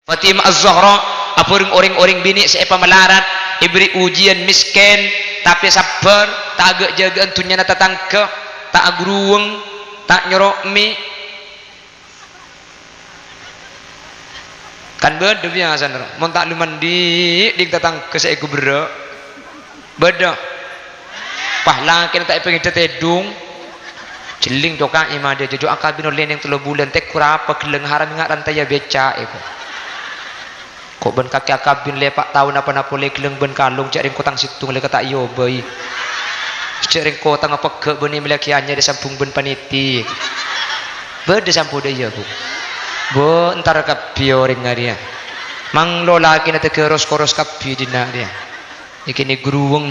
Fatimah Az-Zahra apa orang-orang bini sepa melarat iberi ujian miskin tapi sabar tak agak jaga entunya nata tangke tak agruweng tak nyorok mi kan beda biasa mon tak lu mandi ding tatang ke saya kubro beda pahlang kena tak pengen tetedung jeling doka ima dia jojo akabino leneng 3 bulan tek kurapa geleng haram ingat rantai ya beca eko kok ben kaki akabin lepak tahun apa boleh geleng ben kalung cak ring kotang situng le kata yo boy cak ring kotang apa ke beni melakiannya de sampung ben paniti beda sampu de ya bu bo entar kapi orang dia mang lola kena te keros koros kapi dina dia ikini gruweng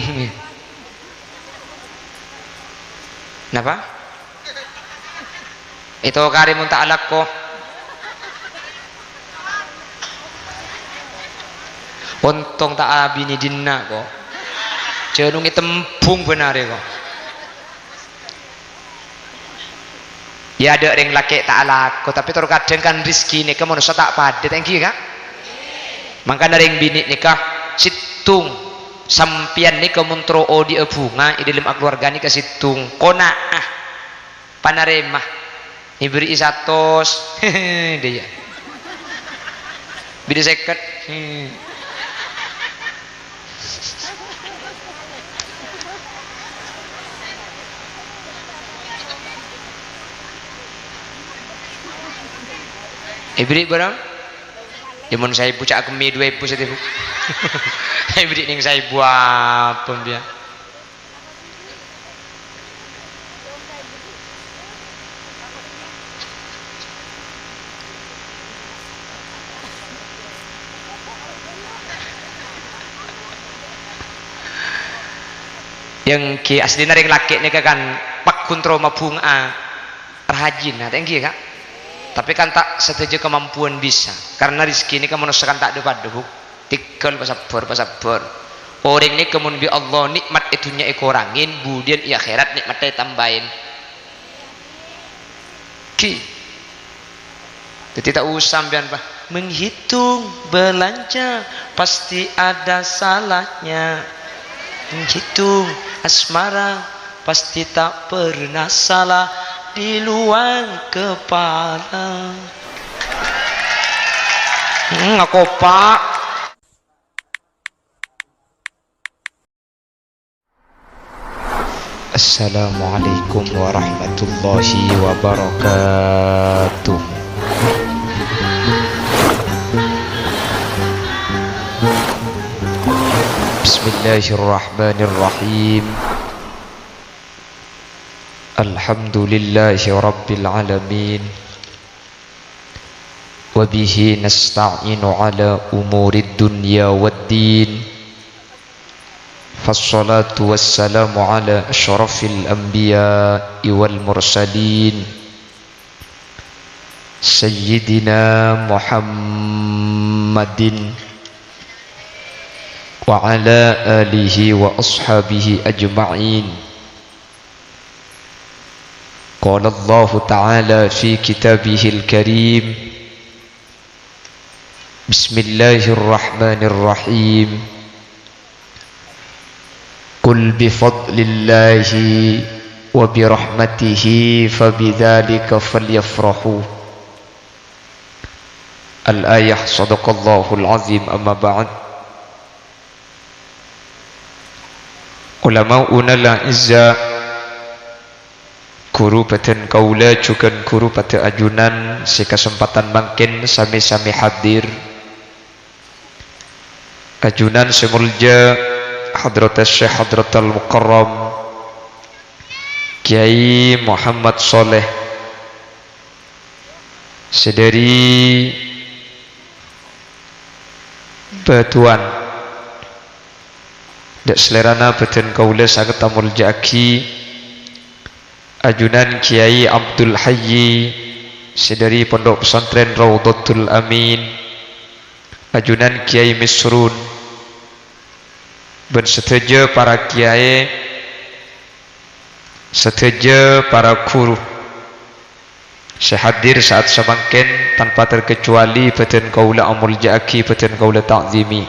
napa itu karimun ta'alak ko ontong tak abini dina ko cenungi tempung benar ko ya ada orang laki tak laku tapi terkadang kan rizki ni kan manusia tak padat yang kira maka ada yang bini nikah situng sampian ni kemuntro di bunga di dalam keluarga ni ke situng kona panaremah iberi isatos dia bini seket ibrik barang jaman saya pucak kemi 2 pus itu ibrik ning saya buat pembian yang ki asli naring laki ni kan pak kontrol mabunga rajin nah thank you kak tapi kan tak setuju kemampuan bisa karena rezeki ini kan manusia kan tak ada padu tikal pasabur orang ini kemun bi Allah nikmat itunya kurangin kemudian i akhirat nikmatnya tambahin ki jadi tak usah sampean pak menghitung belanja pasti ada salahnya menghitung asmara pasti tak pernah salah di luar kepala aku pak Assalamualaikum warahmatullahi wabarakatuh. Bismillahirrahmanirrahim. Alhamdulillahi rabbil alamin. Wa bihi nasta'inu ala umurid dunya waddin. Fassalatu wassalamu ala asyrafil anbiya'i wal mursalin Sayyidina Muhammadin wa ala alihi wa ashabihi ajma'in. Qala Allah Ta'ala fi kitabihil karim. Bismillahirrahmanirrahim. Qul bifadlillahi wa birahmatihi fabidzalika falyafrahu. Al-ayah sadaqallahul azim. Amma ba'd. Ulama'una la'izza kurupatan kaula cukan kurupata ajunan sekesempatan mangkin sami-sami hadir ajunan semulja Hadrat Syekh Hadratal Mukarram Kiai Muhammad Soleh sedari Batuan dak selerana beten kaula sangat tamul jaki ajunan Kiai Abdul Hayyi sedari Pondok Pesantren Raudhatul Amin ajunan Kiai Misrun bersetuju para kiai setuju para guru saya hadir saat semangkin tanpa terkecuali peten kaula amul ja'aki, peten kaula ta'zimi,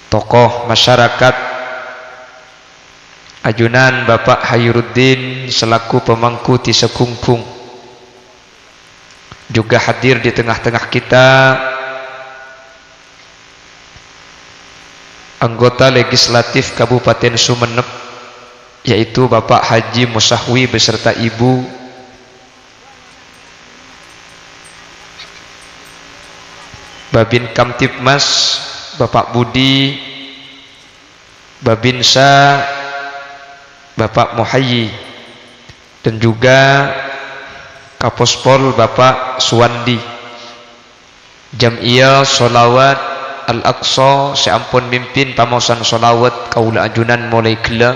tokoh masyarakat ajunan Bapak Hayruddin selaku pemangku Tisekungkung juga hadir di tengah-tengah kita, anggota legislatif Kabupaten Sumeneb yaitu Bapak Haji Musahwi beserta Ibu, Babin Kamtibmas Bapak Budi, Babinsa Bapak Muhayyi, dan juga Kapospol Bapak Suwandi, Jam'iyah Sholawat Al-Aqsa seampun mimpin pamosan sholawat kaula ajunan mulai kela,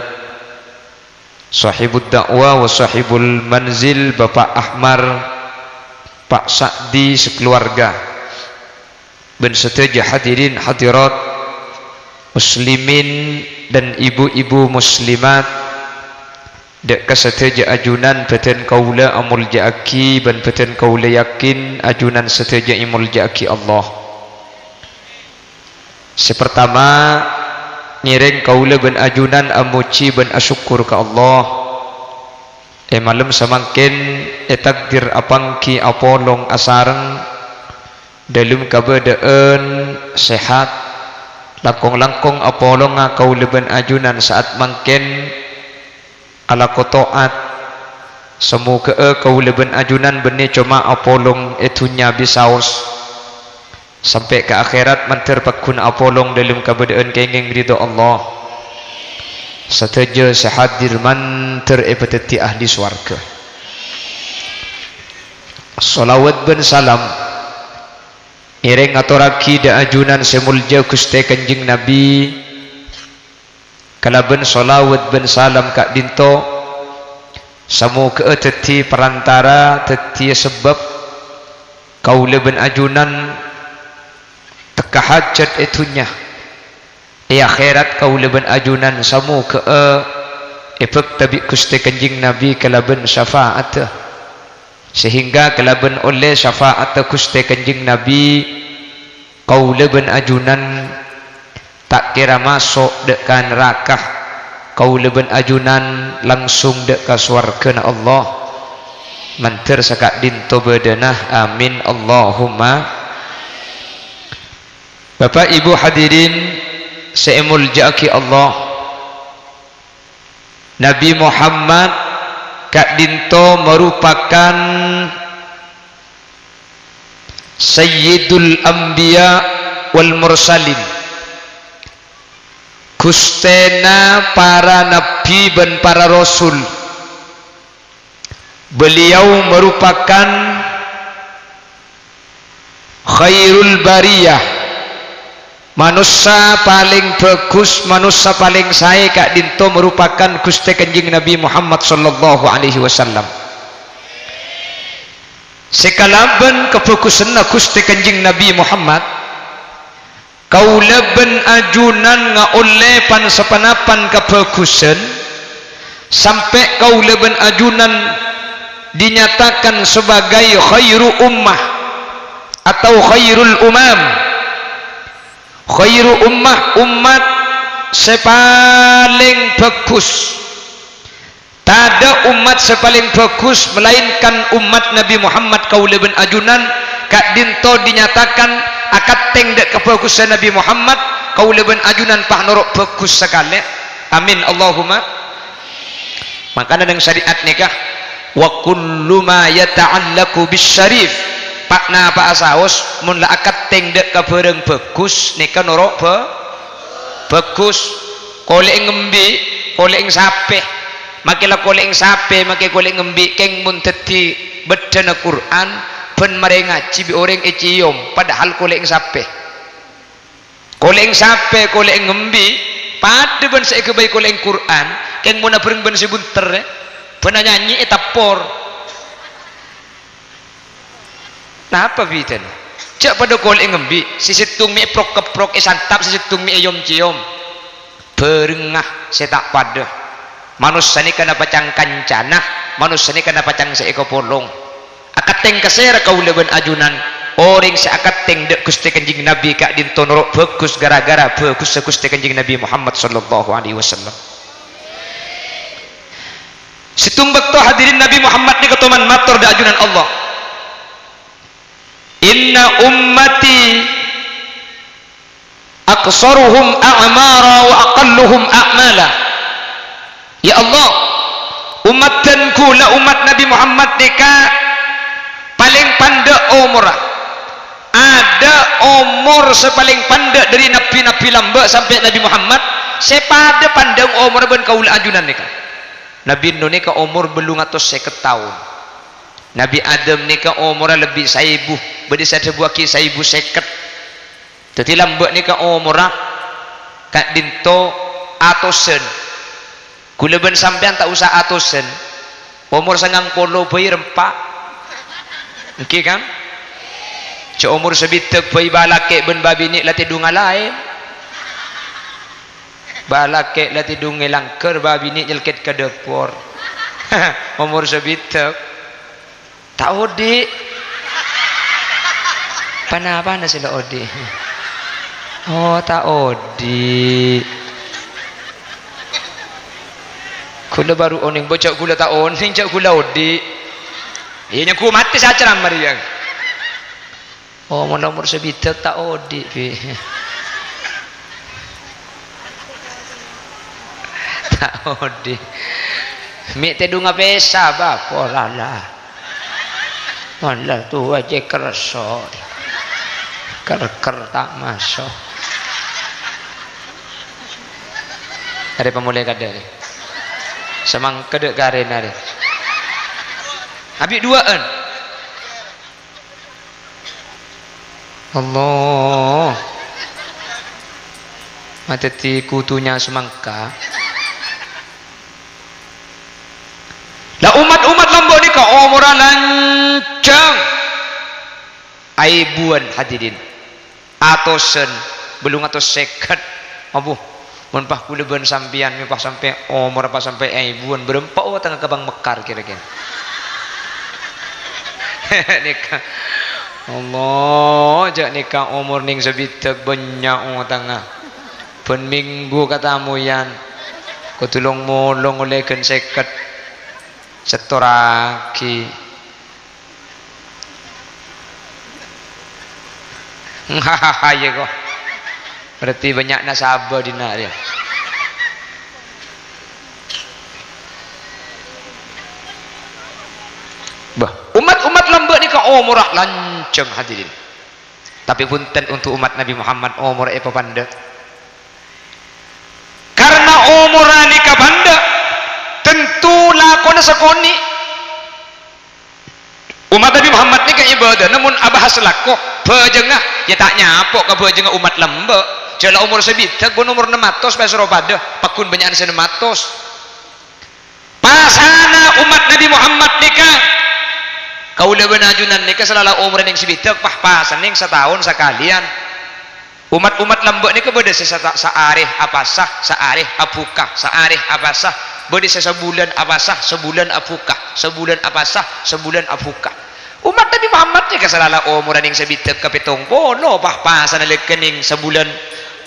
sahibud dakwah wa sahibul manzil Bapak Ahmar, Pak Sa'di sekeluarga, ben seteja hadirin hadirat muslimin dan ibu-ibu muslimat dek keseteja ajunan peten kaula amul ja'aki ban peten kaula yakin ajunan seteja imul ja'aki Allah. Sepertama nireng kaula ben ajunan amuci ben asyukur ke Allah. Malam samangkin takdir apangki apolong asareng dalam kabadaan sehat langkong-langkong apolong kaula ben ajunan saat mangkin ala kotoat semoga kaula ben ajunan beni cuma apolong etunya bisaos sampai ke akhirat mantir pakun apolong dalam kabadaan kengeng ridho Allah sateja sehadir mantir epateti ahli swarga. Salawat ben salam ireng aturaki da ajunan semulja Gusti Kanjeng Nabi, kalaben salawat ben salam kak dinto samu ke teti perantara teti sebab kaula ben ajunan teka hajat itunya akhirat kaula ben ajunan samu ke efek tabi Gusti Kanjeng Nabi kalaben syafaat, sehingga kalaben oleh syafaat Gusti Kanjeng Nabi kaula ben ajunan tak kira masuk dekan neraka, kaula ben ajunan langsung dek swarga Allah mantir sakak dinto bedenah amin Allahumma. Bapak Ibu hadirin seemul ja'aki Allah, Nabi Muhammad kak dinto merupakan Sayyidul Anbiya wal Mursalin, Gustena para nabi dan para rasul. Beliau merupakan khairul bariyah, manusia paling bagus, manusia paling saya kak dinto merupakan Gusti Kanjeng Nabi Muhammad sallallahu alaihi wasallam. Sekalaben kefokusan Gusti Kanjeng Nabi Muhammad, kaula ben ajunan ngaoleh pan sepanapan kebagusan sampai kaula ben ajunan dinyatakan sebagai khairu ummah atau khairul umam. Khairu ummah, umat sepaling bagus. Tak ada umat sepaling bagus melainkan umat Nabi Muhammad kaula ben ajunan kak dinto dinyatakan akad teng dek kebagusan Nabi Muhammad kaula ben ajunan pah norok bagus sekali. Amin Allahumma. Makanya dengan syariat nikah wa kullu ma yata'allaqu bisyarif pakna pak asaos mun la akad teng dek kabareng bagus nikah norok bagus. Kolek ngembi kolek sape makilah kolek sape makai kolek ngembi keng mun teti bedana Quran ben mare ngaji bi orang ecium padahal kolek sape kolek ngembi pada ben saiki bae kolek Quran keng mun bareng ben sebunter ben nyanyi etapor napa biten cak pada kolek ngembi sisitung mi prok keprok santap sisitung mi cium berengah setak pada manusia ini kena pacang kancana manusia ni kena pacang seeko polong akateng kasera kaula ben ajunan orang seakateng dek Gusti Kanjeng Nabi kak dintonoro bagus gara-gara bagus Gusti Kanjeng Nabi Muhammad sallallahu alaihi wasallam. Situmbek to hadirin Nabi Muhammad ni ketoman matur da ajunan Allah. Inna ummati aqsaruhum a'mara wa aqalluhum a'mala. Ya Allah, umatku la umat Nabi Muhammad nika paling pandai umur. Ada umur sepaling pandai dari nabi-nabi lamba sampai Nabi Muhammad sepada pandang umur ben kaula ajunan nika. Nabi Nuh nika umur belum 50 tahun. Nabi Adam nika umur lebih 1000, bedi sada buaki 1050. Dadi lamba nika umur kak dinto atosen. Kula ben sampean tak usah atosen. Umur 90 bayi rempak. Nggih kan? Cak umur sebitek bayi balake ben babi ni latih dunga lain. Balake latih dunga langker babi ni nyelket ke dapur. Umur sebitek. Tak odi. Pana sila odi. Oh, tak odi. Kula baru oning bocok kula tak oning cak kula odi. Iya ku mati saja namar yang. Oh, mana umur sebitek tak odi pi. Tak odi. Mik te dunga pesa ba polala. Malah tu aja kerso. Ker tak masuk. Ada pemulai kada ni. Semang kada karen ada. Habis duaan. Allah. Mata ti kutunya semangka. Lah umat-umat lambo ni ka umur lancang. Aibuan hadirin. Atosen belum atos seket. Abu. Mun pah kula ben sampean mi pah sampai umur apa sampai aibuan berempat oh tengah kabang mekar kira-kira. Nikah Allah jak nikah umur ning sebitek banyak tengah ben minggu katamu yan kutulung mulung oleh gen seket setoraki hahaha ya kok berarti banyak nasabah dina dia. Umat-umat lamba ni ka umurah lanceng hadirin. Tapi punten untuk umat Nabi Muhammad umur apa panda. Karena umur ni ka panda tentu lakona sakoni. Umat Nabi Muhammad ni ka ibadah namun abahas lako bejengah ya tak nyapok ka bejengah umat lamba. Jala umur sebitek pun umur 600 pasro pada pakun banyak 600. Pasana umat Nabi Muhammad ni ka kaula benajunan nika selala umur ning sebitek pah-pasan ning setahun sekalian. Umat-umat lembek nika beda saarih apasah, saarih apukah, saarih apasah, beda sebulan apasah, sebulan apukah, sebulan apasah, sebulan apukah. Umat Nabi Muhammad nika selala umur ning sebitek ka 70 pah-pasan lekening sebulan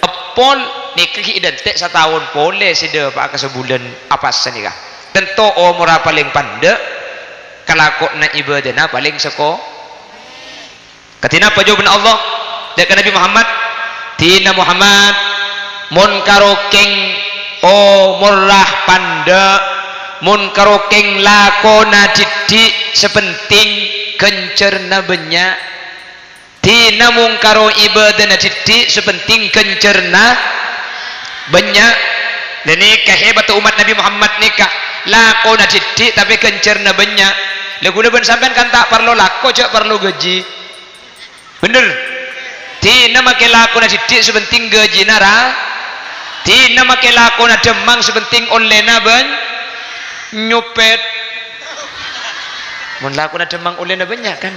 epol nika identik setahun pole sida pak ka sebulan apasah nika. Tentu umur paling pandek kalakok na ibadah na paling seko katina pa jawaban Allah dekat Nabi Muhammad tina Muhammad mun karokeng murah panda mun karokeng lakona didik sepenting kencerna benya tina mun karo ibadah na didik sepenting kencerna benya dan ini kehebat umat Nabi Muhammad nikah lakona didik tapi kencerna benya. Lagu ben sampean kan tak perlu lako cak perlu gaji. Bener. Tina make lako na didik sebenting gaji nara. Tina make lako na demang sebenting online na ben nyopet. Mun lako na demang online na banyak kan.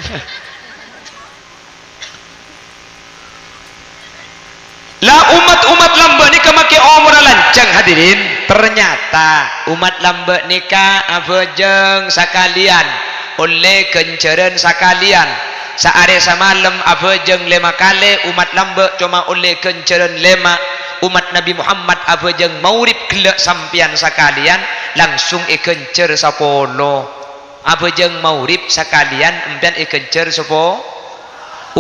Lah umat-umat lamba ni ka make umur lancang hadirin. ternyata umat lambe nikah abejeng sakalian oleh kenceren sakalian saare samalam abejeng lema kali umat lambe cuma oleh kenceren lema umat Nabi Muhammad abejeng maurib gelak sampian sakalian langsung ikencer sapolo abejeng maurib sakalian empian ikencer sopo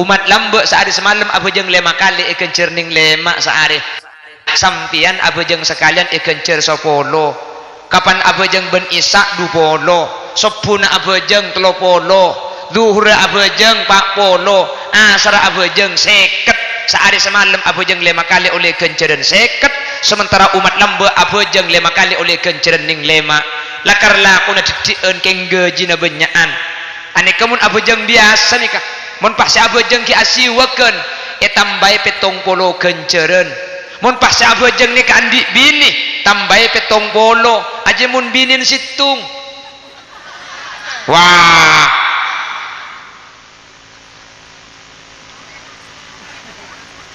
umat lambe saare semalam abejeng lema kali ikencer ning lema saare sampian abejeng sekalian ikencer sapolo kapan abejeng ben isak dupolo sepuna abejeng telopolo zuhur abejeng pak polo asar abejeng seket sehari semalam abejeng lima kali oleh kenceren seket sementara umat lambe abejeng lima kali oleh kenceren ning lema lakar lakuna didien kenggejina benyaan ane kemun abejeng biasa nikah mun pas abejeng ki asiwaken tambai petong polo kenceren mun pas abejeng nikah andi bini tambai petong polo aja mun binin situng wah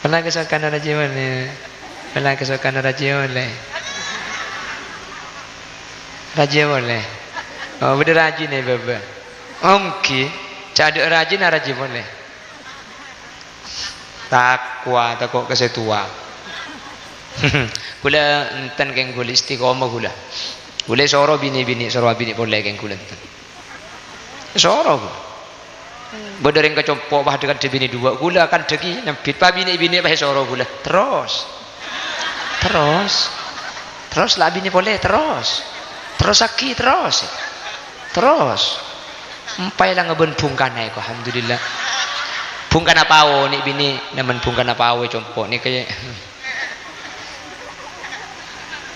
pernah kesokan raja boleh pernah kesokan raja boleh raja boleh oh bener raja nih baba ongki cak ada raja na raja boleh takwa takut kesetua gula enten keng gula istiqomah gula soro bini soro bini boleh keng gula enten soro gula bodoreng kecopok bah dekat bini dua gula kan deki nempit pa bini bah soro gula terus lah bini boleh terus sakit terus empai lah ngeben bungkanai ko alhamdulillah bungkana pawo nih bini naman bungkana pawo compok nih kayak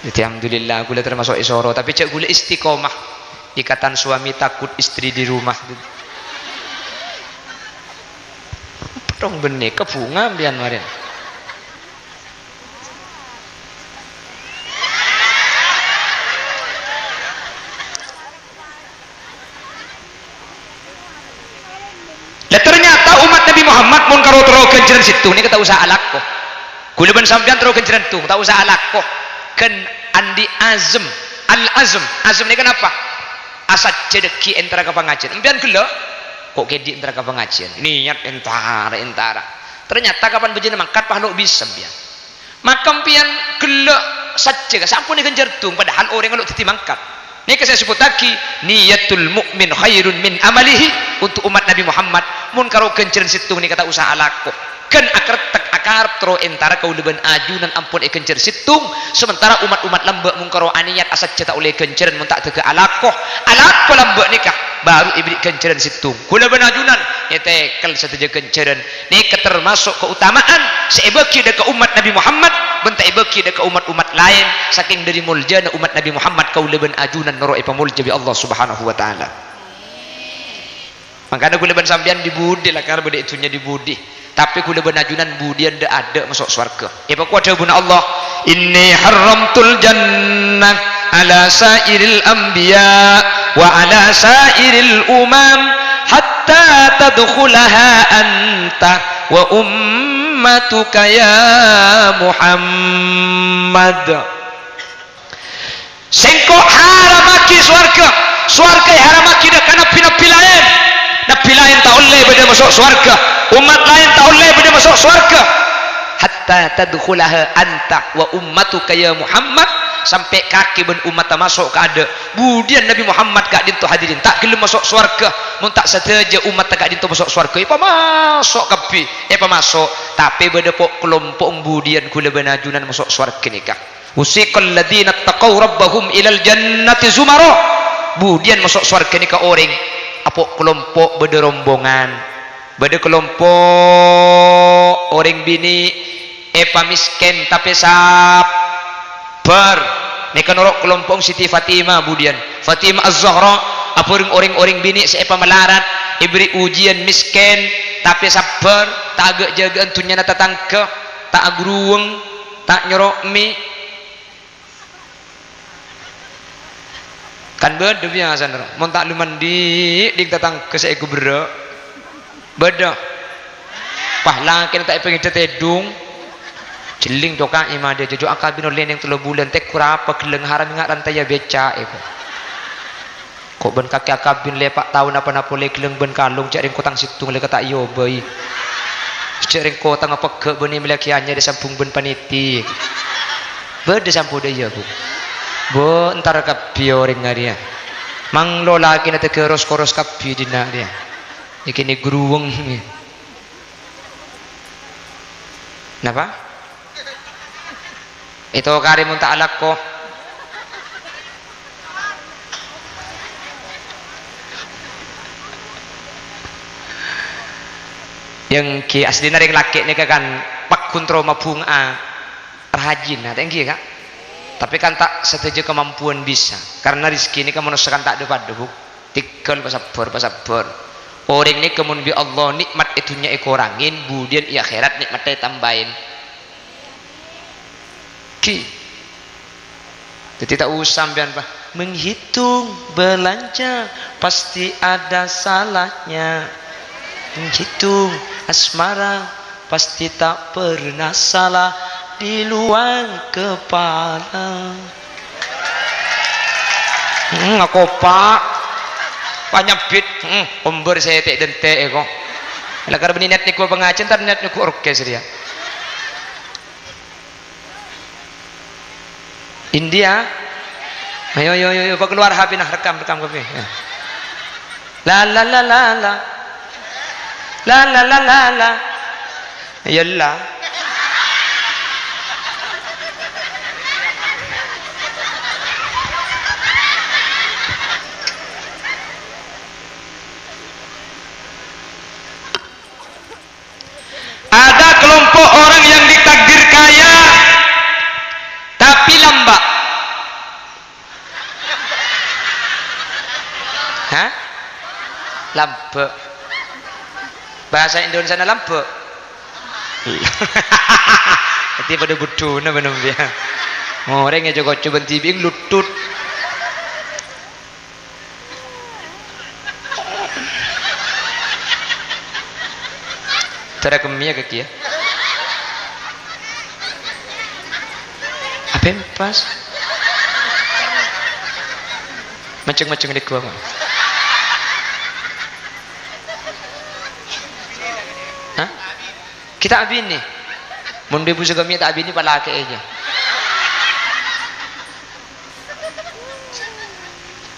jadi alhamdulillah gula termasuk isoro tapi cek gula istiqomah ikatan suami takut istri di rumah dong benih kebunga bian marin ternyata umat Nabi Muhammad mun karo tero kenceran situ ini kita usah alakko gula ben sampean tero kenceran tu tak usah alakko ken andi azm azm ini kenapa asat cedeki entara ke pengajian empian gelo kok kedi entara ke pengajian niat entara ternyata kapan bejana mangkat pahlok bisa bian makam pian gelo saja sampun ni kencer tung padahal orang kalau titi mangkat ini saya sebut lagi niyatul mu'min khairun min amalihi untuk umat Nabi Muhammad mun karo kenceran situ ni kata usaha alako kan akar tro entara kauluban ajunan ampun kencer situng sementara umat-umat lembek mun karo aniat asat cetak oleh kenceran mun tak tege alako lembek nikah baru ibrik kenceran situng kulaban ajunan etekel sateja kenceran ni termasuk keutamaan seebeki deka umat Nabi Muhammad bentak ibeki deka umat-umat lain saking dari muljana umat Nabi Muhammad kauluban ajunan noro ipamulja bi Allah Subhanahu wa taala makanya kulaban sampean dibudi lah karena beda itunya dibudi tapi kulaban ajunan budian ndak ada masuk surga apa kuat jawabuna Allah inni haramtul jannah ala sairil anbiya wa ala sairil umam hatta tadkhulaha anta wa ummatuka ya Muhammad sengko haramaki surga haramaki dah kana nabi lain tak boleh pada masuk surga umat lain tak boleh pada masuk surga hatta tadkhulaha anta wa ummatuka ya Muhammad sampai kaki ben umat masuk ke ada budian Nabi Muhammad gak dintu hadirin tak gelem masuk surga mun tak saja umat tak dintu masuk surga apa masuk kapi apa masuk tapi beda pok kelompok budian kula benajunan masuk surga nikah usiqal ladina taqaw rabbahum ilal jannati zumara budian masuk surga nikah orang apa kelompok beda rombongan beda kelompok orang bini miskin tapi sabar mereka norok kelompok Siti Fatimah budian Fatimah Az-Zahra apa orang bini seepa melarat iberi ujian miskin tapi sabar tak agak jagaan tunya nata tangke tak agruweng tak nyorok mi kan beda biasa mon tak lu mandi ding tatang ke saya kubro beda pahlang kena tak pengen tetedung Celing doka ima dia jojo akabin oleh yang 3 bulan tek kurapa keleng haram ingat rantai ya beca kok ben kaki akabin lepak tahun apa le keleng ben kalung cak ring kotang situng le kata iyo boy cak ring kotang apa ke beni melakiannya di sampung ben paniti berde sampo dia bu entar kapi orang ngaria mang lo laki nate keros koros kapi dina dia ikini gruweng napa itu karimun ta'alak ko yang ki asli naring laki ni kan pak kontro mapung rajin ada yang kak tapi kan tak setuju kemampuan bisa karena rezeki ini kan manusia kan tak ada pada tikal pasabur orang ini kemun bi Allah nikmat itunya kurangin kemudian i akhirat nikmatnya tambahin jadi tak usah sampean menghitung belanja pasti ada salahnya menghitung asmara pasti tak pernah salah di luar kepala aku pak banyak bit pember saya tek dan tek kok kalau berniat niku pengajian ntar niat niku orkes dia India ayo pak keluar HP nah rekam kopi la la la la la la la la la la yalla ada kelompok orang yang ditakdir kaya tapi lambat. Hah? Lambat. Bahasa Indonesia na lambat. Tapi pada butuh na benar dia. Orang yang jago coba tibing lutut. Cara kemia kaki ya. Pempas macam-macam di gua hah? Kita abin nih mun bebu segamnya tak abin nih palake aja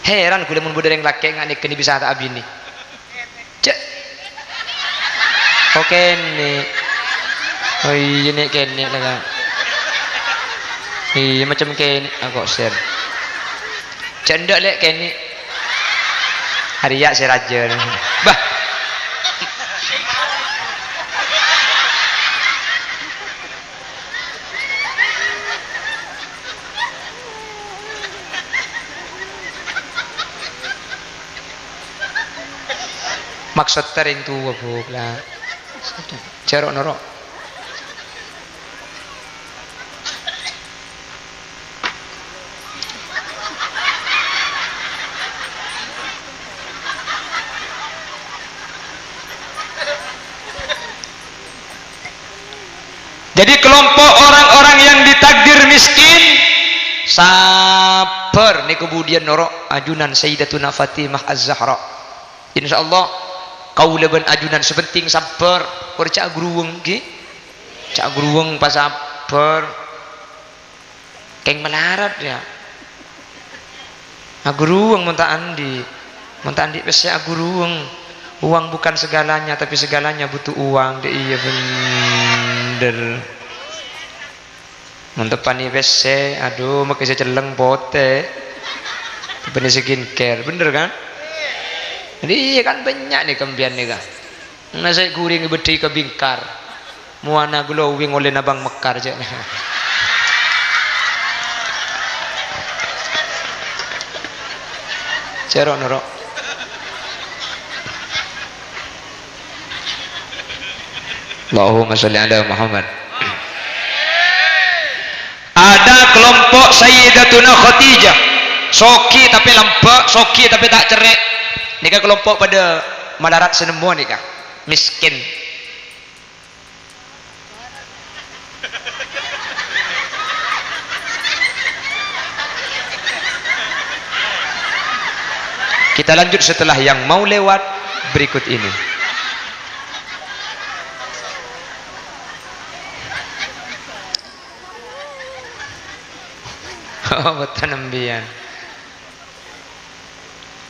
heran kuda mun budeng laki ngane kini bisa tak abin nih cek oke nih oh iya nih kene lah iya macam kayak aku share cendek lek kayak ini hariak saya raja bah maksud tering tua buklah cerok norok jadi kelompok orang-orang yang ditakdir miskin sabar nih kemudian norok ajunan Sayyidatuna Fatimah Az-Zahra insyaallah kau leban ajunan sepenting sabar percaya gruweng ki cak gruweng pas sabar keng melarat ya agruweng monta andi pese agruweng uang bukan segalanya tapi segalanya butuh uang deh iya bener mentepani WC aduh makai saya celeng pote tepani skincare bener kan jadi iya kan banyak nih kembian nih kan nasi guring beti ke bingkar muana glowing oleh nabang mekar aja cerok norok Allahumma sholli ala Muhammad. Ada kelompok Sayyidatuna Khadijah soki tapi lampak soki tapi tak cerai nikah kelompok pada malarat senemua nikah miskin Kita lanjut setelah yang mau lewat berikut ini. Oh, betul nambian.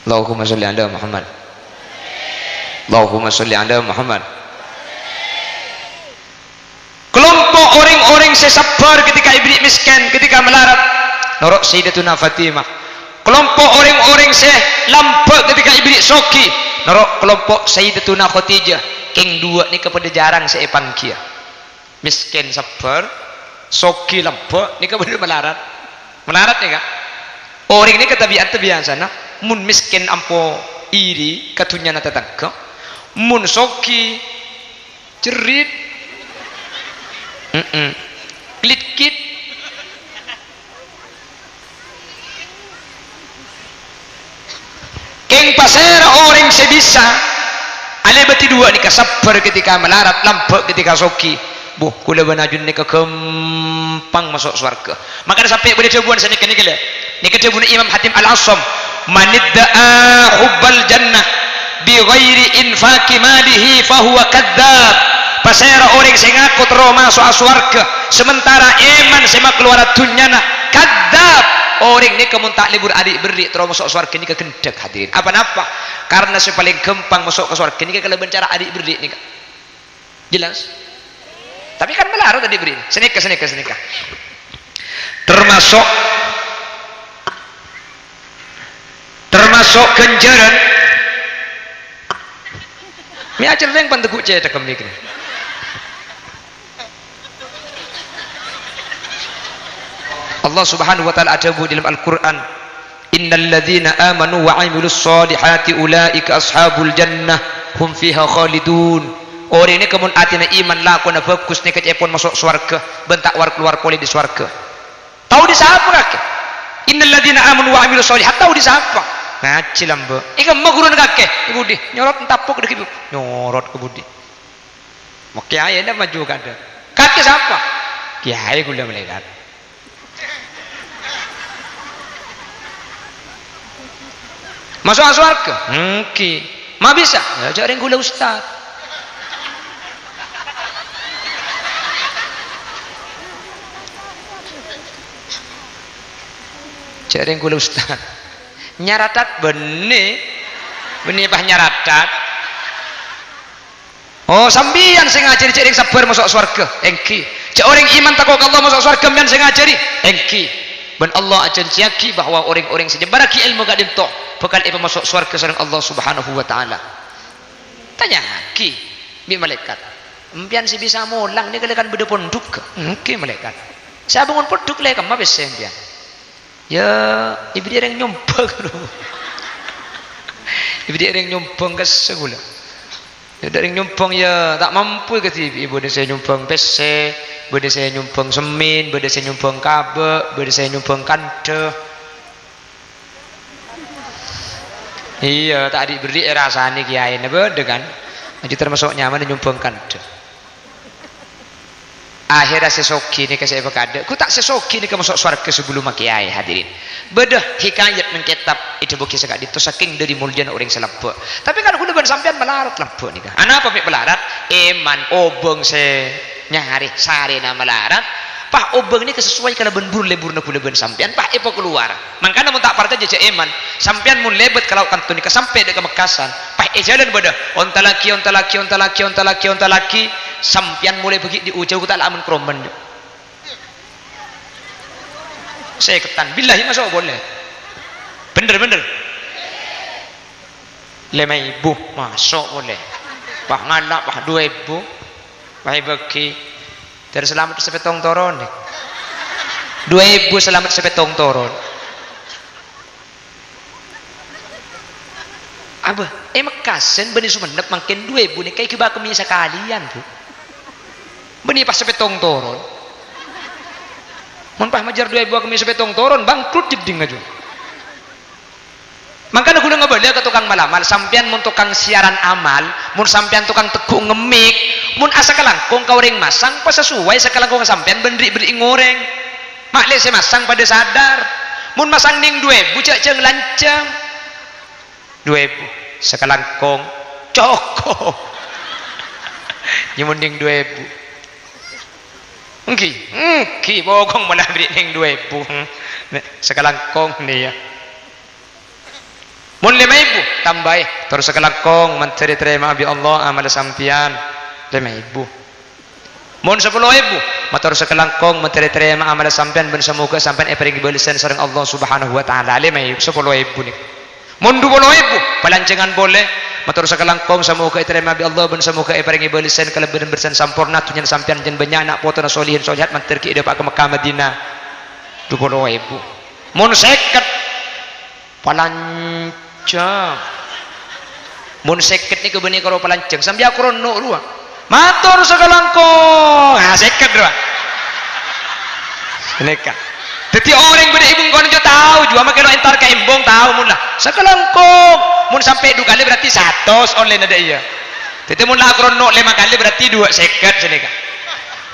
Allahumma sholli ala Muhammad. Allahumma sholli ala Muhammad. Kelompok orang-orang sesabar ketika iblis miskin, ketika melarat norok Sayyidatuna Fatimah. Kelompok orang-orang lambat ketika iblis soki norok kelompok Sayyidatuna Khadijah. Keng dua ni kepada jarang seepan kia. Miskin sabar, soki lambat ni kepada melarat. Melarat ni kak. Orang ni ketabiat biasa nah. Mun miskin ampo iri katunya na tetangga. Mun soki cerit. Klit-kit. Keng pasera orang sebisa. Ale beti dua ni kasabar ketika melarat, lambat ketika soki. Buh, kula banajun ni kempang masuk surga. Makanya sampai boleh cobuan sana kene kele. Ni ketebun Imam Hatim Al-Asam, manidda'a hubbal jannah bi ghairi infaqi malihi fa huwa kadzdzab. Pasera orang sing ngaku tero masuk surga sementara iman sema keluar dunyana kadzdzab. Orang ni kemun tak libur adik beri tero masuk surga ni kegendek hadirin. Apa-apa? Karena si paling gampang masuk ke surga ni kalau bencara adik beri ni. Jelas? Tapi kan melarat tadi beri. Senika. Termasuk kenjaran. Mi ajar yang panteguk cek tak mikir. Allah Subhanahu wa taala adabu dalam Al-Qur'an, innal ladzina amanu wa 'amilus solihati ulaika ashabul jannah hum fiha khalidun. Orang ini kemun atina iman lakon bagus ni kecepon masuk surga, bentak war keluar poli di surga. Tahu di siapa kake? Innal ladzina amanu wa 'amilus solihat, tahu di siapa? Ngaji lambe. Ika magurun kake, ibu di nyorot entapuk dek ibu. Nyorot ke budi. Mau kiai ndak maju kada. Kake siapa? Kiai kula malaikat. Masuk surga? Mungkin. Ma bisa? Ya jarang kula ustaz. Jarang kula ustaz. Nyaratat benih pah nyaratat. Oh sambian sing ngajari cek ring sabar masuk surga engki. Cek orang iman takut Allah masuk surga mbian sing ngajari engki. Ben Allah ajan siaki bahwa orang-orang sejebaraki ilmu gak dimtok bakal ipa masuk surga sareng Allah Subhanahu wa taala. Tanya ki bi malaikat. Mbian si bisa mulang ni kalekan beda ponduk. Engki malaikat. Saya bangun ponduk le kam mabes mbian. Ya, ibu dia yang nyombang loh. Ibu dia yang nyombang ke segula. Ya dari nyombang ya tak mampu ke ibu dia saya nyombang PC, ibu dia saya nyombang semin, ibu dia saya nyombang kabel, ibu dia saya nyombang kande. Iya, tak diberi rasane kiai ne bede kan. Jadi termasuk nyaman nyombang kande. Akhirnya sesoki ni kasih bekade. Ku tak sesoki ni ke masuk surga sebelum kiai hadirin. Bedah hikayat nang kitab itu buki sekali itu saking dari mulia orang selapa. Tapi kan aku depan sampean melarat lampu ni kan. Ana apa pik melarat? Eman obeng se nyari sare na melarat. Pah obeng ni kesesuai kalau benbur lebur na kula ben sampean pah epo keluar. Mangkana mun tak parta je eman. Sampean mun lebet kalau kan tu ni sampai dek Mekasan. Pah jalan bedah. Onta laki sampian mulai pergi di ujau tak lamun kromen. Saya ketan billahi masuk boleh. Bener. 5.000 masuk boleh. Pak nganak pak 2.000. Pak bagi dari selamat sepetong toron. 2.000 selamat sepetong toron. Abah, Mekasan benih Sumenep makin 2.000 ni kayak kibah kami sekalian bu. Benih pas sepetong toron. Mun pas majar 2.000 kami sepetong toron bangkrut jeding aja. Makanya aku nggak boleh ke tukang malamal. Sampian mun tukang siaran amal, mun sampian tukang teguh ngemik, mun asa kelangkung kau ring masang pas sesuai sekelangkung sampian beri ngoreng. Makle saya masang pada sadar. Mun masang ning 2.000 cek lancang. 2.000 sekelangkong coko nyemunding 2.000 engki bokong malah beri ning 2.000 sekelangkong nih ya mun 5.000 tambah terus sekelangkong menteri terima bi Allah amal sampian 5.000 mun 10.000 matur sekelangkong menteri terima amal sampean ben semoga sampean epering balasan sareng Allah Subhanahu wa taala 5.000 10.000 nih mun 20.000 palancengan boleh matur sekelangkong semoga diterima bi Allah ben semoga epering balasan kalebenan bersan sampurna tunya sampean jen banyak anak putra solihin solihat mantir ki depak ke Mekah Madinah 20.000 mun 50 palanceng mun 50 niku beuni karo palanceng sambil aku rono lu matur sekelangkong 50 doang menika jadi orang beda ibu kon jo tahu jua make lo entar ka embong tahu mun lah sekelangkong mun sampai 2 kali berarti 100 online ada iya jadi mun lah krono 5 kali berarti 2 seket senika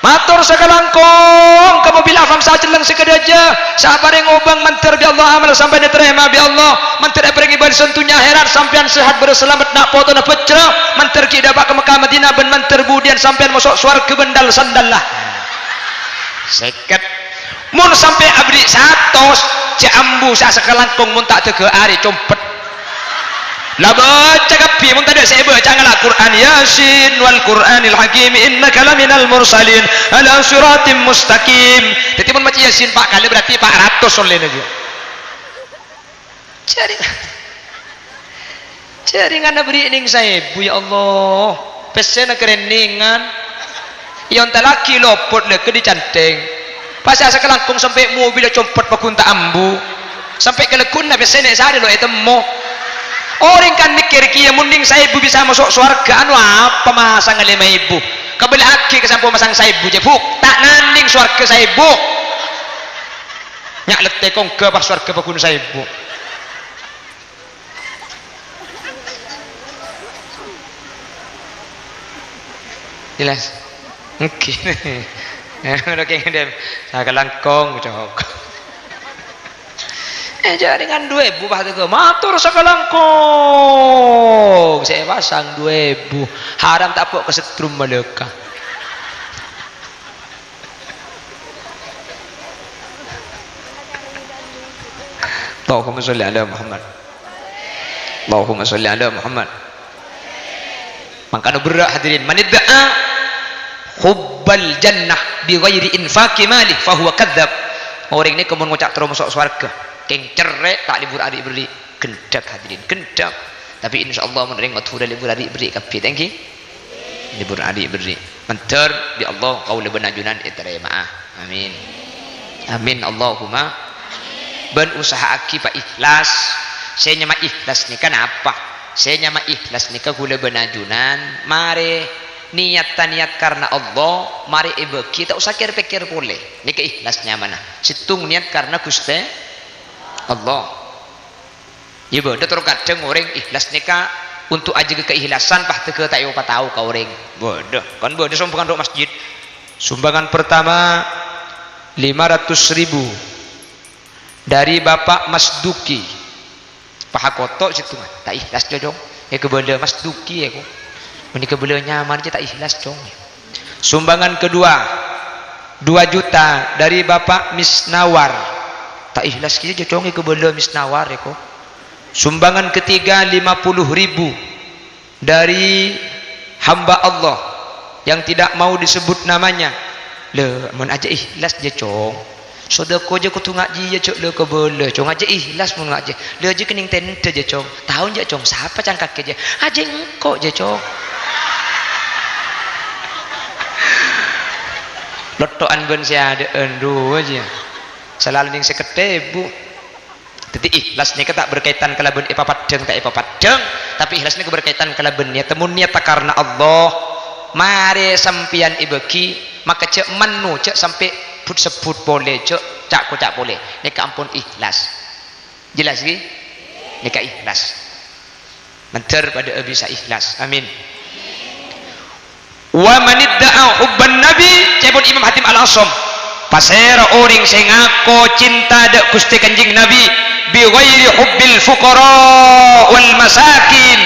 matur sekelangkong kamu bila afam sa celeng seked aja sabar yang obang mantir bi Allah amal sampai diterima bi Allah mantir epring ibad sentunya heran sampean sehat berselamat nak foto na pecra mantir ki dapat ke Mekah Madinah ben mantir budian sampean masuk swarga bendal sandallah seket mun sampai abdi 100 jambu sa sekelangkong mun tak tege ari compet lah baca kapi mun tadi saya baca ngalah Quran Yasin wal Quranil Hakim innaka laminal mursalin ala siratim mustaqim jadi mun baca Yasin 4 kali berarti 400 solen aja jaringan beri ning saya bu ya Allah pesena kereningan yang talaki lopot le ke dicanteng pas asa kelangkung sampai mobil compet pakunta ambu sampai kelekun na pesene sare lo etemo orang kan mikir kia munding saya ibu bisa masuk surga anu apa masang 5.000 kabel aki kesampu masang saya ibu jepuk tak nanding surga saya ibu nyak letekong ke pas surga pakun saya ibu jelas oke udah kayak dem saya kelangkong cok jaringan 2.000 bah tu matur sekelangkong saya pasang 2.000 haram tak pok kesetrum maleka Allahumma sholli ala Muhammad Allahumma sholli ala Muhammad makanya berat hadirin manidda'a hubbal jannah bi ghairi infaqi malih fahuwa kadzab orang ini kemun ngucap terus masuk surga keng cerek tak libur adik beri gendak hadirin gendak tapi insyaallah menerima tuh libur adik beri kapi thank you libur adik beri menter bi Allah qaul benajunan diterima amin amin Allahumma ben usaha aki pak ikhlas saya nyama ikhlas ni kan apa saya nyama ikhlas ni ka gula benajunan mare niat karena Allah mari ibu kita usah pikir boleh ini keikhlasnya mana situng niat karena Gusti Allah ya bodoh terus kadang orang ikhlas nikah untuk aja keikhlasan pah teke tak apa tahu kau orang bodoh kan bodoh sumbangan untuk masjid sumbangan pertama 500.000 dari Bapak Mas Duki paha kotok situ tak ikhlas jodong ya kebelah Mas Duki ya ku menikah beliau nyaman aja tak ikhlas dong sumbangan kedua 2 juta dari Bapak Misnawar tak ikhlas kita dong ke beliau Misnawar ya kok sumbangan ketiga 50.000 dari hamba Allah yang tidak mau disebut namanya le mun aja ikhlas je cong sodako je kutu ngaji je cok le ke beliau cong aja ikhlas mun ngaji le aja kening tente je cong tahu je cong siapa cangkak je aja engkau je cong lotoan ben saya ada endo aja selalu yang sekete bu jadi ikhlas ni tak berkaitan kalaben ipa padeng tak ipa padeng tapi ikhlas ni berkaitan kalaben niat temun niat karena Allah mari sampian ibeki maka cek manu cek sampai put sebut boleh cek cak ko cak boleh ni ampun ikhlas jelas ni ni ikhlas menter pada bisa ikhlas amin wa manidda'a hubban nabi cebon Imam Hatim Al-Asam pasera orang saya ngaku cinta dak Gusti Kanjeng Nabi bi ghairi hubbil fuqara wal masakin,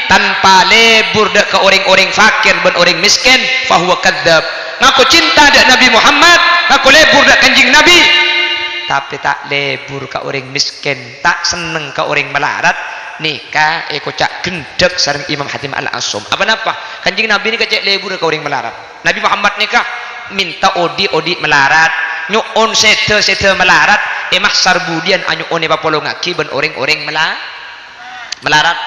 tanpa lebur dek ke orang-orang fakir dan orang miskin, fahuwa kadzab. Ngaku cinta dek Nabi Muhammad, ngaku lebur dek kanjing Nabi, tapi tak lebur ke orang miskin, tak seneng ke orang melarat. Nikah cak gendek sareng Imam Hatim Al-Asum. Apa kanjing Nabi ni kecek lebur ke orang melarat. Nabi Muhammad nikah minta odi melarat, nyuon sete melarat, emah sarbudian anyuon e papolongaki ben orang-orang melarat.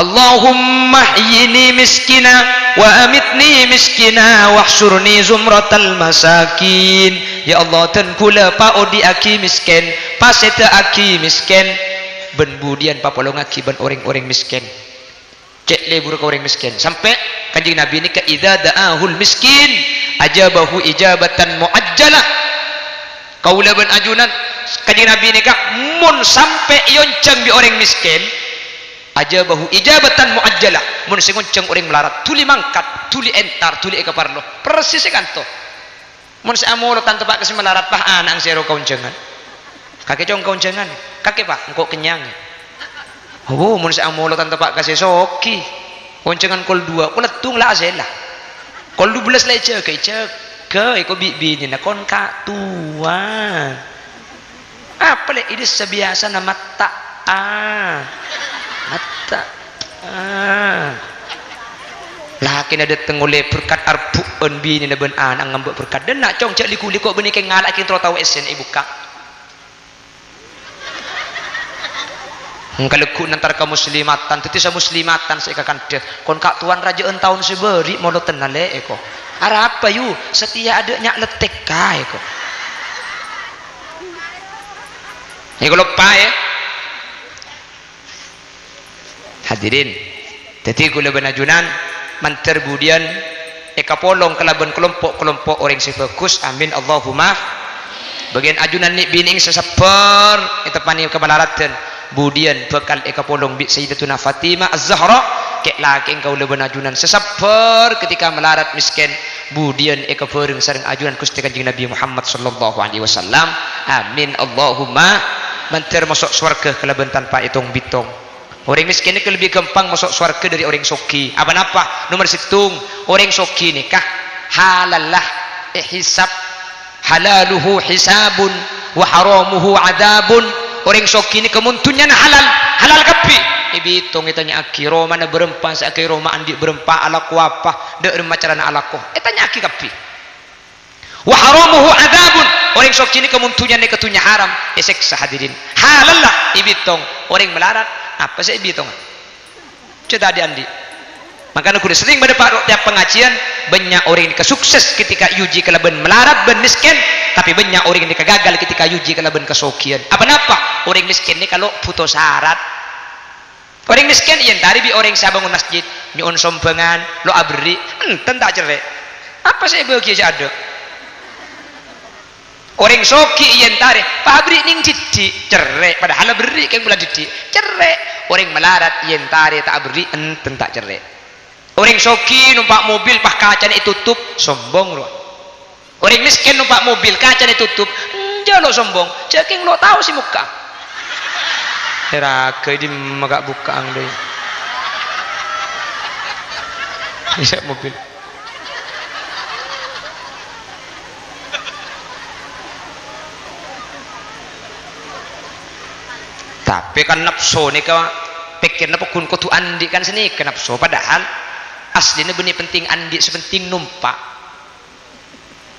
Allahumma hyini miskina wa amitni miskina wahsyurni zumratal masakin. Ya Allah, ten kula pa odi aki miskin, pa sete aki miskin, ben budian papolongaki ben orang-orang miskin, cek lebur ke orang miskin. Sampai kanjing Nabi ini ke idza da'ahul miskin ajabahu ijabatan muajjalah. Kaula ben ajunan kanjing Nabi ini ka mun sampai yonceng di orang miskin, ajabahu ijabatan muajjalah, mun sing ngonceng orang melarat tuli mangkat, tuli entar, tuli eka parlo persis kanto. Mun sa amolo tanto pak kasi melarat pah anang sero kauncengan, kakek cong kauncengan, kakek pak engkau kenyang. Oh, mun sa amolo tanto pak kasi soki kauncengan kol 2 kuletung la asela kol 12 la cek iko bibini na kon ka tua apa le ini sebiasa na mata laki na dateng oleh berkat arbuan bini na ben an ang ngambek berkat dan nak cong cek liku-liku beni kay ngalak kin tro tahu esen ibuka ngkalekku nantar ka muslimatan teti sa muslimatan sa ikakan deh kon kak tuan raja tahun seberi mau tenale eko ara apa yu setia adanya letek ka eko eko lupa ya hadirin. Teti kula benajunan manter budian eka polong kelaban kelompok orang si fokus amin Allahumma bagian ajunan ni bining seseper itu pani kebelaratan budian bekal eka polong bi Sayyidatuna Fatimah Az-Zahra kek laki engkau leben ajunan seseper ketika melarat miskin budian eka pereng sareng ajunan Gusti Kanjeng Nabi Muhammad sallallahu alaihi wasallam amin Allahumma manter masuk surga kelaban tanpa hitung bitong. Orang miskin ini lebih gampang masuk surga dari orang soki. Apa nomor situng orang soki nikah halallah hisab halaluhu hisabun wa haramuhu adabun. Orang soki ini kemuntunnya halal kapi ibitung itanya akiro mana berempa sa akiro ma andi berempa ala kuapa de macarana alako itanya aki kapi wa haramuhu adabun. Orang soki ini kemuntunnya ne ketunya haram esek sahadirin halallah ibitung orang melarat apa sih bitung cerita di andi makanya kudu sering pada tiap pengajian banyak orang yang sukses ketika yuji kelaban melarat ben miskin tapi banyak orang yang gagal ketika yuji kelaban kesokian apa orang miskin ini kalau putus syarat orang miskin yang tadi bi orang saya bangun masjid nyuun sombengan lo abri enten tak cerai apa sih bagi aja ada orang soki yang tarik pabrik ning didik cerai padahal beri kayak bulan didik cerai orang melarat yang tarik tak beri enten tak cerai orang soki numpak mobil pah kacanya tutup sombong loh orang miskin numpak mobil kacanya tutup jalo sombong ceking lo tahu si muka raga di magak buka ang deh bisa mobil tapi kan nafsu nih kau pikir napa kun kutu andi kan sini ke nafsu padahal aslinya benih penting andi sepenting numpak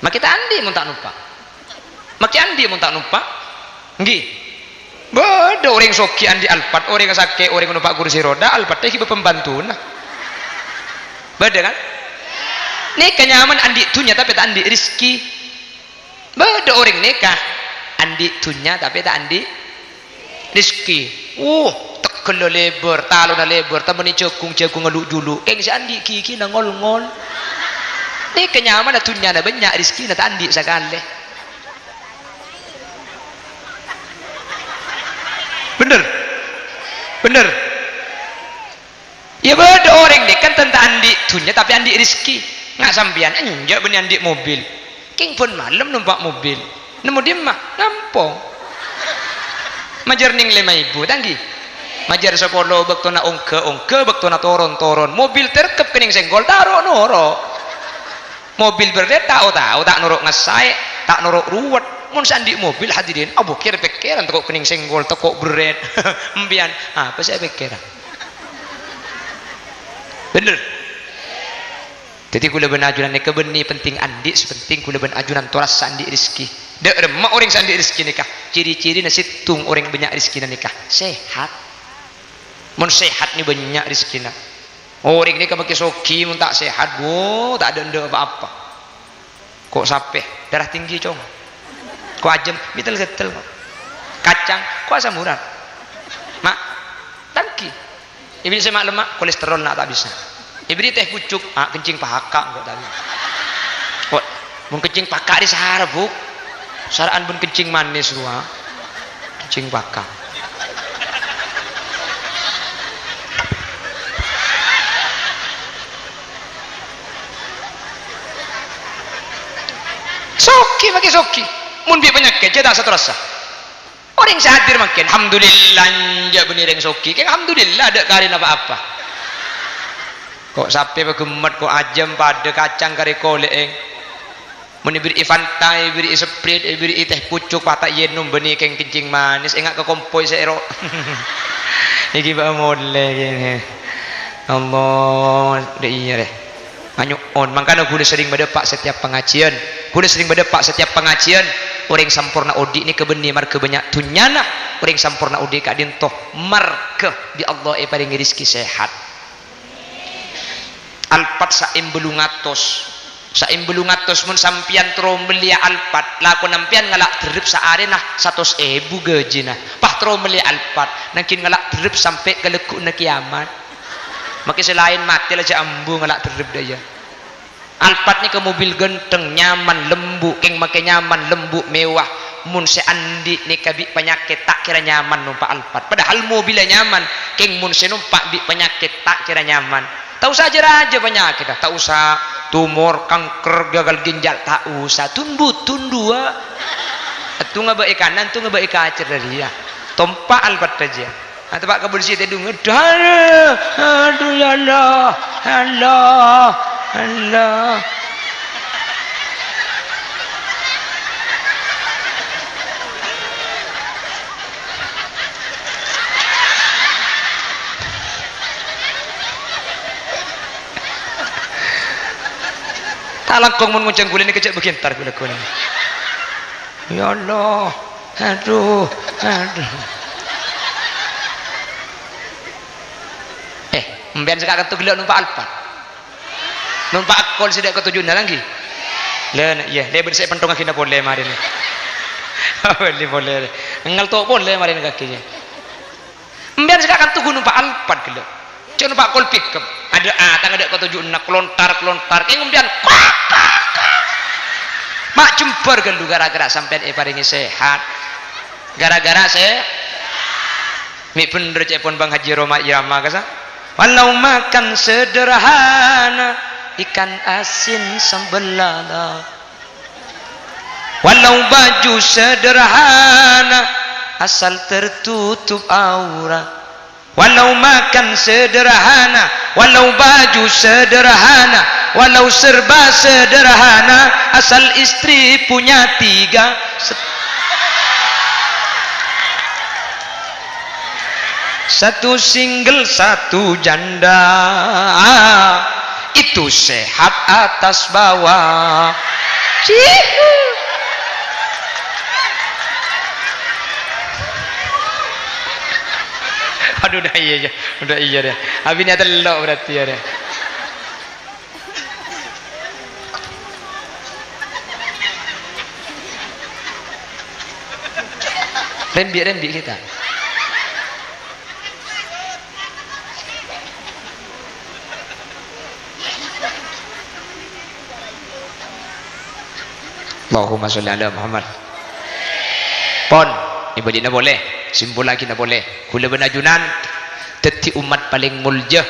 mak kita andi mun tak numpak mak andi mun tak numpak nggih beda orang soki andi alpat orang sakit orang numpak kursi roda alpat teh hiba pembantu nah beda kan nikah nyaman andi tunya tapi tak andi rizki beda orang nikah andi tunya tapi tak andi rizki tekel lebar talo na lebar tamani cekung ngeluk dulu keng si andi kiki na ngol ni kenyaman na tunya na banyak rizki na andi sakale bener ya beda orang ni kan tentang andi tunya tapi andi rizki nggak sambian enjak benih andi mobil keng pun malam numpak mobil nemu dia mah gampang majar ning 5.000 tanggi majar 10 bektona ongke bektona toron mobil terkep kening senggol taruh noro mobil berde tahu tak nuruk ngesai tak nuruk ruwet mun sandi mobil hadirin abu kira pikiran toko kening senggol toko beret embian apa saya pikiran bener jadi kula ben ajunan kebeni penting andi sepenting kula ben ajunan toras sandi rezeki dek remak orang sandi rezeki nikah ciri-ciri nasitung orang banyak rezeki nikah sehat mun sehat ni banyak rezeki orang ni pakai soki mun tak sehat bu tak ada apa-apa kok sampai darah tinggi cong kok ajem getel kacang kok asam urat mak tangki ibu semak lemak kolesterol nak tak bisa ibri teh pucuk kencing pahaka kok tadi kok mun kencing paka di sahara bu saraan pun kencing manis ruah kencing paka soki pakai soki mun bi penyakit jadi satu rasa orang sehadir makin alhamdulillah anja bener yang soki kan alhamdulillah ada karin apa-apa kok sampai begemet kok ajem pada kacang kari koleeng menibiri fanta ibiri sprite ibiri teh pucuk patak yenum beni keng kencing manis enggak ke kompoi seero iki ba mole gini Allah de iya deh anyuk on makanya kudu sering berdepak setiap pengajian orang sampurna odi ini kebeni marke banyak tunyana orang sampurna odi kak dintoh marke di Allah paling rezeki sehat alpat saim belungatos mun sampian tro melia alpat laku nampian ngalak terip saare nah 100.000 gajina pah tro melia alpat nangkin ngalak terip sampai ke lekuk na kiamat maka selain mati aja ambu ngalak terip daya alpat ni ke mobil genteng nyaman lembu keng make nyaman lembu mewah mun seandi ni kabi penyakit tak kira nyaman numpak alpat padahal mobilnya nyaman keng mun se numpak bi penyakit tak kira nyaman tak usah aja penyakit tak usah tumor kanker gagal ginjal tak usah tundu tu ngaba kanan tu ngaba kacer dari ya tompa albat aja atau pak kabul sih tedung aduh ya Allah langkong mun nguncang kulin kecek begintar kula kuning ya Allah aduh mbian sekak ketu gelok numpak alpat numpak akol sidak ketujuh lagi le iya le bersih pentong kaki boleh marin boleh ngal tok boleh marin kakinya mbian sekak ketu numpak alpat gelok cek numpak kol pickup ada tang ada ketujuh kelontar kemudian mak jembar gendu gara-gara sampean paringi sehat gara-gara saya mi bener cepon Bang Haji Roma Irama kasa walau makan sederhana ikan asin sambal lada walau baju sederhana asal tertutup aurat walau makan sederhana walau baju sederhana walau serba sederhana asal istri punya 3 satu single satu janda itu sehat atas bawah aduh udah iya deh habisnya telok berarti ya deh rembi kita Allahumma sholli ala Muhammad pon ibu dina boleh simpul lagi na boleh kula benajunan teti umat paling mulja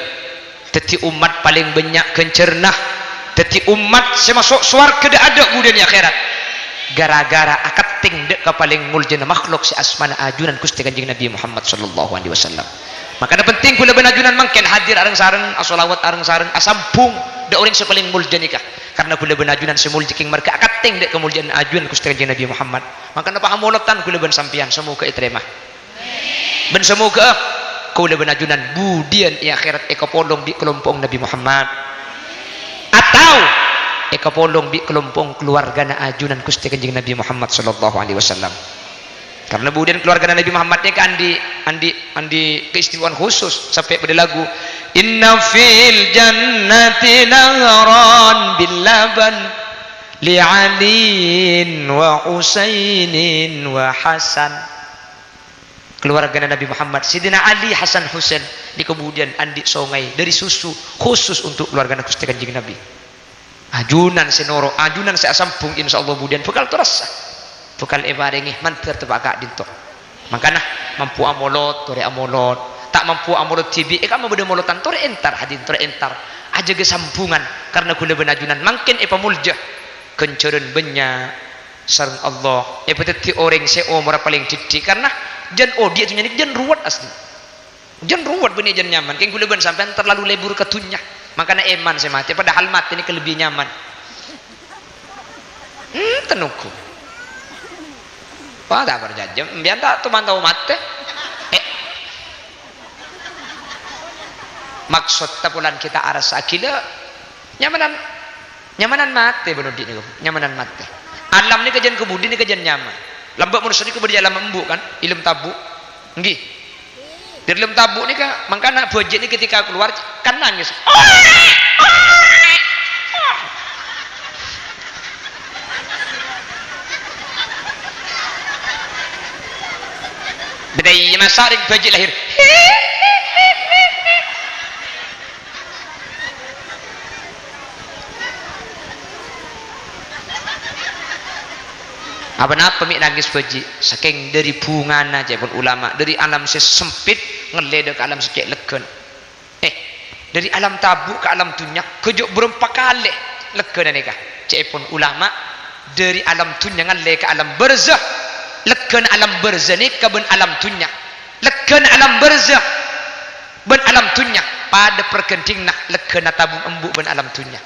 teti umat paling banyak kencernah teti umat semasuk suarga ada budaya akhirat gara-gara akad kating dek ka paling muljana makhluk si asmana ajunan Gusti Kanjeng Nabi Muhammad sallallahu alaihi wasallam. Maka penting kula benajunan mangken hadir areng sareng asolawat areng sareng asampung da orang sepaling mulja nikah karena kula benajunan semulja king marka kating dek kemuliaan ajunan Gusti Kanjeng Nabi Muhammad. Maka napa hamolotan kula ben sampean semoga iterema. Ben semoga kula benajunan budian i akhirat eka polong di kelompok Nabi Muhammad. Atau eka polong di kelompok keluarga na ajunan Gusti Kanjeng Nabi Muhammad sallallahu alaihi wasallam. Karena kemudian keluarga Nabi Muhammad ini kan andi keistimewaan khusus sampai pada lagu inna fil jannati nahran bil laban li alin wa husainin wa hasan. Keluarga Nabi Muhammad Sidina Ali, Hasan, Husain di kemudian andi sungai dari susu khusus untuk keluarga Gusti Kanjeng Nabi. Ajunan senoro ajunan saya sampung insyaallah kemudian bekal terasa bekal ebarengi manter tebaka dinto. Makana mampu amolot tore amolot tak mampu amolot tibi eka mabede molotan tore entar hadin tore entar aja ge sambungan karena kula benajunan mangken pamulja kenceureun benya sareng Allah peteti orang seo mora paling didik karena jan dia tu nyanik jan ruwet asli jan ruwet benih jan nyaman keng kula ben sampean terlalu lebur ketunya makana eman saya mati padahal mati ini kelebih nyaman tenuku wah tak berjajam biar tak teman tahu mati maksud tapulan kita aras akila nyamanan mati benar di nyamanan mati alam ni kajian kebudi ni kajian nyaman lambak manusia ni kebudi alam embu kan ilmu tabu nggih dari ilmu tabu ni kan makanya bojek ni ketika keluar kan nangis bedai masarik bojek lahir apa mik nangis baji saking dari bungana aja pun ulama dari alam sempit ngeledek alam secek legen dari alam tabu ke alam dunia kejuk berempat kali legen nikah cek pun ulama dari alam dunia ngeledek ke alam barzah legen alam barzah ni ke ben alam dunia legen alam barzah ben alam dunia pada perkenting nak legen tabung embu ben alam dunia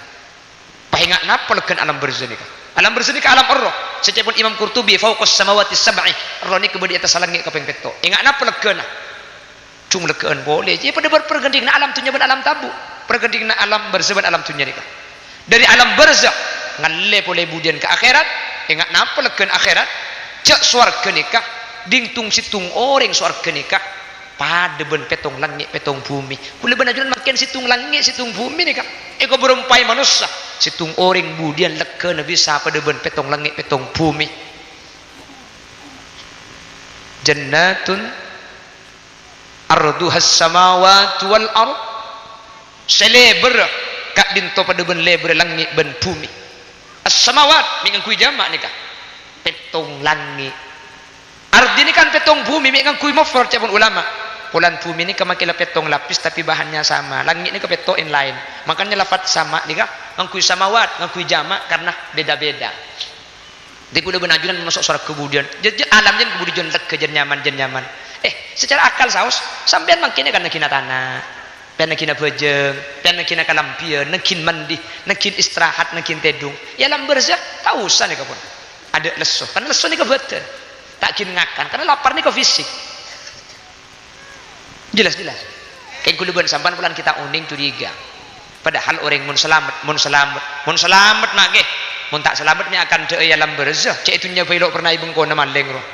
pahingat napa legen alam barzah nikah alam berseni ke alam roh secepun Imam Qurtubi fauqas samawati sab'i roh ni kemudian atas langit kaping peto ingat napa legena cung legeun boleh jadi pada berpergending na alam dunya ben alam tabu pergending na alam berzah alam dunya nikah dari alam berzah ngalle boleh budian ke akhirat ingat napa legen akhirat cek swarga nikah dingtung situng orang swarga nikah pada ben petong langit petong bumi kula benajunan makin situng langit situng bumi nikah eko berempai manusia situng orang budian leke bisa pada ben petong langit petong bumi jannatun arduhas samawati wal ard seleber kak dinto pada ben leber langit ben bumi as-samawat mingan kui jamak nikah petong langit ardi ini kan petong bumi mingan kui mufrad cabun ulama pulan bumi ini kemakila petong lapis tapi bahannya sama langit ini kepetoin lain makanya lafaz sama nih kah ngakui samawat ngakui jamak karena beda-beda di kuda benajunan masuk suara kemudian jadi alamnya kemudian lega jen nyaman secara akal saus sampean makinnya kan nekina tanah pen nekina bejeng pen nekina kalampian nekin mandi nekin istirahat nekin tedung ya alam berzah tak usah nih kapun ada lesuh karena lesuh nih kebetulan tak kin ngakan karena lapar nih ke fisik jelas kayak kuluban sampan pulang kita uning curiga padahal orang mun selamat nak ke mun tak selamatnya akan de alam berzah cek itunya belok pernah ibung kona maleng roh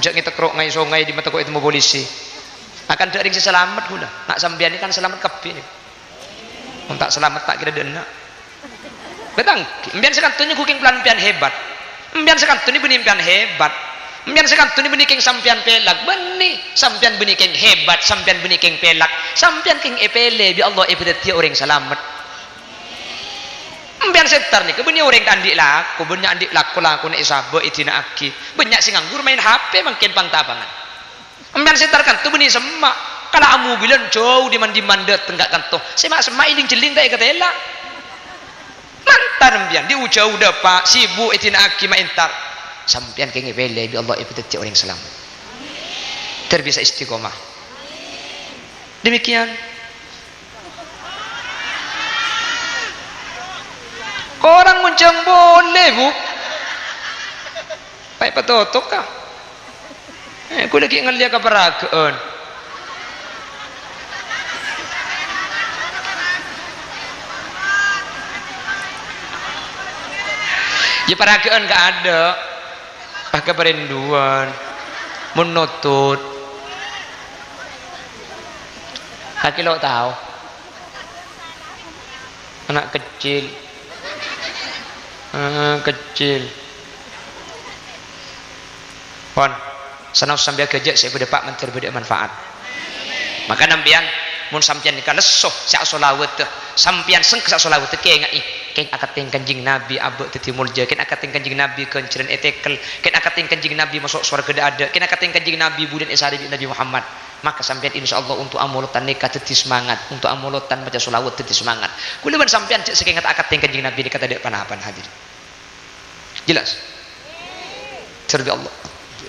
cek kita kerok ngai songai di mata ko itu mau polisi akan de ring selamat gula nak sambian ini kan selamat kepi ni mun tak selamat tak kira dena betang mbian sekantunya kuking pelan pian hebat mbian sekantunya benih pian hebat mbian sekantunya benih king sampian pelak benih sampian benih king hebat sampian benih king pelak sampian king epele bi Allah epedeti orang selamat mbian setar nih kebenih orang kandik laku banyak andik laku nek isabe itina aki banyak sing nganggur main HP makin pantabangan mbian setar kan tu benih semak kalau amu bilang jauh di mandi mandat tenggak kanto semak iling jeling tak ketela mantar mbian di ujau dah pak sibuk itina aki main tar sampean kenging bele bi Allah ibu dadi orang Islam terbiasa istiqomah demikian orang muncang boleh bu baik patotok kah aku lagi ngeliat keperagaan ya peragaan gak ada pakai perinduan menutut kaki lo tahu anak kecil pon senang sambil kerja saya berdepak menteri beda manfaat maka nampian mun sampian nikah lesuh sak solawat sampian seng sak solawat ke ngai ken akating kanjing nabi abek titi mulja ken akating kanjing nabi kenceren etekel ken akating kanjing nabi masuk surga ada ken akating kanjing nabi budan isari nabi Muhammad maka sampian insyaallah untuk amulutan nikah teti semangat untuk amulutan baca solawat teti semangat kuliban sampian cek sekengat akating kanjing nabi dikata dek panapan hadir jelas serbi Allah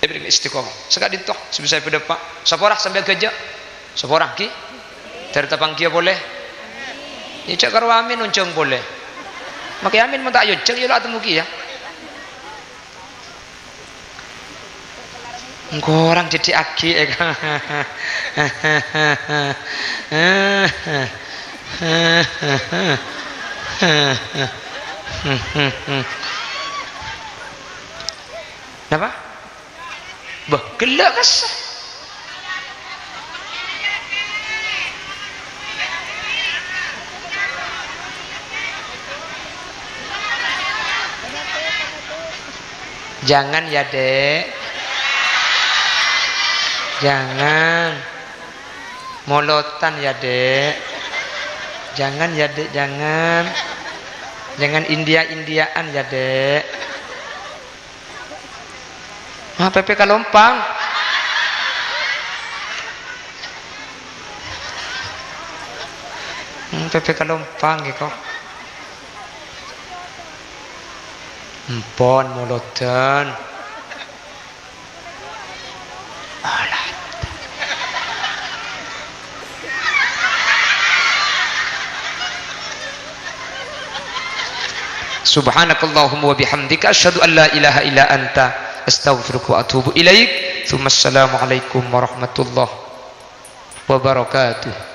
beri istiqomah sekali toh sebisa pada pak saporah sambil kerja saporah ki tertapang kia boleh ini cak karo amin unceng boleh maka amin mau tak yuceng ya lah temu kia orang jadi aki apa bah gelak kasar jangan ya dek jangan molotan ya dek jangan ya dek jangan India-Indiaan ya dek PPK Lompang PPK Lompang gitu empon molotan alah subhanakallahumma wa bihamdika asyhadu an la ilaha illa anta astaghfiruka wa atubu ilaik. Assalamualaikum warahmatullahi wabarakatuh.